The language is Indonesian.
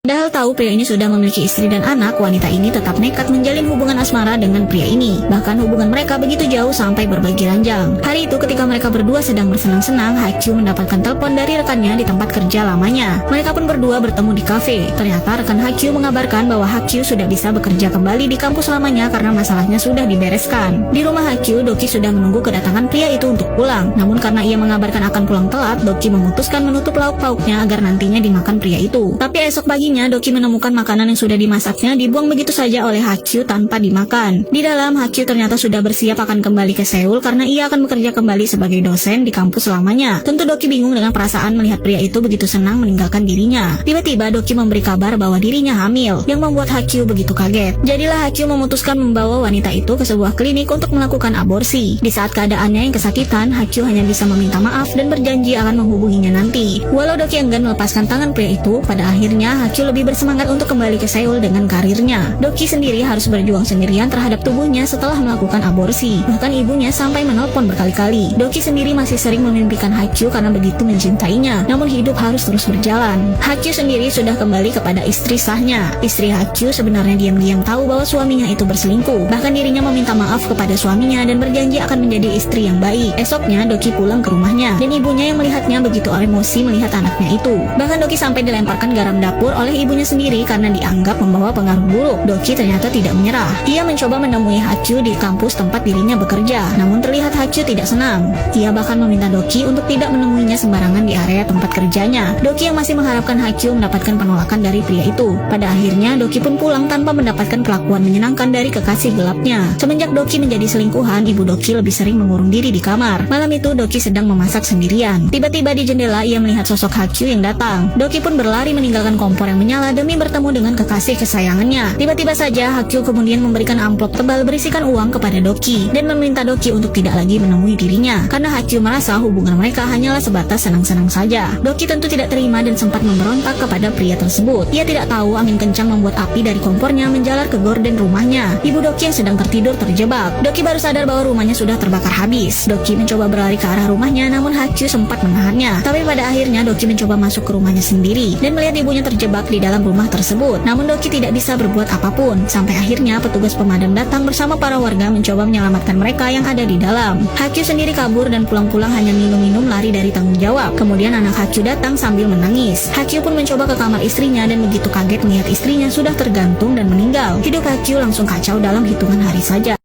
Dahal tahu pria ini sudah memiliki istri dan anak, wanita ini tetap nekat menjalin hubungan asmara dengan pria ini. Bahkan hubungan mereka begitu jauh sampai berbagi ranjang. Hari itu ketika mereka berdua sedang bersenang-senang, Hakyu mendapatkan telepon dari rekannya di tempat kerja lamanya. Mereka pun berdua bertemu di kafe. Ternyata rekan Hakyu mengabarkan bahwa Hakyu sudah bisa bekerja kembali di kampus lamanya karena masalahnya sudah dibereskan. Di rumah Hakyu, Doki sudah menunggu kedatangan pria itu untuk pulang. Namun karena ia mengabarkan akan pulang telat, Doki memutuskan menutup lauk pauknya agar nantinya dimakan pria itu. Tapi esok paginya, Doki menemukan makanan yang sudah dimasaknya dibuang begitu saja oleh Hakyu tanpa dimakan. Di dalam, Hakyu ternyata sudah bersiap akan kembali ke Seoul karena ia akan bekerja kembali sebagai dosen di kampus lamanya. Tentu Doki bingung dengan perasaan melihat pria itu begitu senang meninggalkan dirinya. Tiba-tiba Doki memberi kabar bahwa dirinya hamil, yang membuat Hakyu begitu kaget. Jadilah Hakyu memutuskan membawa wanita itu ke sebuah klinik untuk melakukan aborsi. Di saat keadaannya yang kesakitan, Hakyu hanya bisa meminta maaf dan berjanji akan menghubunginya nanti. Walau Doki enggan melepaskan tangan pria itu, pada akhirnya Hakyu lebih bersemangat untuk kembali ke Seoul dengan karirnya. Doki sendiri harus berjuang sendirian terhadap tubuhnya setelah melakukan aborsi. Bahkan ibunya sampai menelpon berkali-kali. Doki sendiri masih sering memimpikan Hakyu karena begitu mencintainya. Namun hidup harus terus berjalan. Hakyu sendiri sudah kembali kepada istri sahnya. Istri Hakyu sebenarnya diam-diam tahu bahwa suaminya itu berselingkuh. Bahkan dirinya meminta maaf kepada suaminya dan berjanji akan menjadi istri yang baik. Esoknya Doki pulang ke rumahnya dan ibunya yang melihatnya begitu emosi melihat anaknya itu. Bahkan Doki sampai dilemparkan garam dapur oleh ibunya sendiri karena dianggap membawa pengaruh buruk. Doki ternyata tidak menyerah. Ia mencoba menemui Hakyu di kampus tempat dirinya bekerja. Namun terlihat Hakyu tidak senang. Ia bahkan meminta Doki untuk tidak menemuinya sembarangan di area tempat kerjanya. Doki yang masih mengharapkan Hakyu mendapatkan penolakan dari pria itu. Pada akhirnya Doki pun pulang tanpa mendapatkan perlakuan menyenangkan dari kekasih gelapnya. Semenjak Doki menjadi selingkuhan, ibu Doki lebih sering mengurung diri di kamar. Malam itu Doki sedang memasak sendirian. Tiba-tiba di jendela ia melihat sosok Hakyu yang datang. Doki pun berlari meninggalkan kompor yang menyala demi bertemu dengan kekasih kesayangannya. Tiba-tiba saja Hakyu kemudian memberikan amplop tebal berisikan uang kepada Doki dan meminta Doki untuk tidak lagi menemui dirinya karena Hakyu merasa hubungan mereka hanyalah sebatas senang-senang saja. Doki tentu tidak terima dan sempat memberontak kepada pria tersebut. Ia tidak tahu angin kencang membuat api dari kompornya menjalar ke gorden rumahnya. Ibu Doki yang sedang tertidur terjebak. Doki baru sadar bahwa rumahnya sudah terbakar habis. Doki mencoba berlari ke arah rumahnya, namun Hakyu sempat menahannya. Tapi pada akhirnya Doki mencoba masuk ke rumahnya sendiri dan melihat ibunya terjebak di dalam rumah tersebut. Namun Doki tidak bisa berbuat apapun. Sampai akhirnya petugas pemadam datang bersama para warga mencoba menyelamatkan mereka yang ada di dalam. Hakyu sendiri kabur dan pulang-pulang hanya minum-minum lari dari tanggung jawab. Kemudian anak Hakyu datang sambil menangis. Hakyu pun mencoba ke kamar istrinya dan begitu kaget melihat istrinya sudah tergantung dan meninggal. Hidup Hakyu langsung kacau dalam hitungan hari saja.